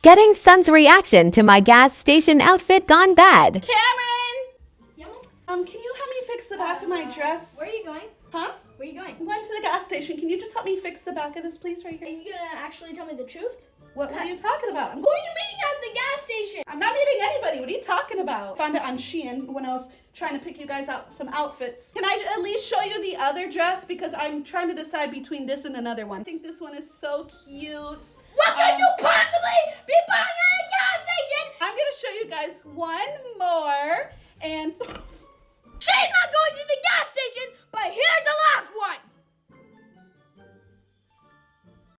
Getting Sun's reaction to my gas station outfit gone bad. Cameron! Yeah, Can you help me fix the back of my dress? Where are you going? Huh? Where are you going? I went to the gas station. Can you just help me fix the back of this, please, right Are here? you gonna actually tell me the truth? What are you talking about? Who are you meeting at the gas station? I'm not meeting anybody. What are you talking about? Found it on Shein when I was trying to pick you guys out some outfits. Can I at least show you the other dress? Because I'm trying to decide between this and another one. I think this one is so cute. What could you possibly be buying at a gas station? I'm gonna show you guys one more, and She's not going to the gas station, but here's the last one.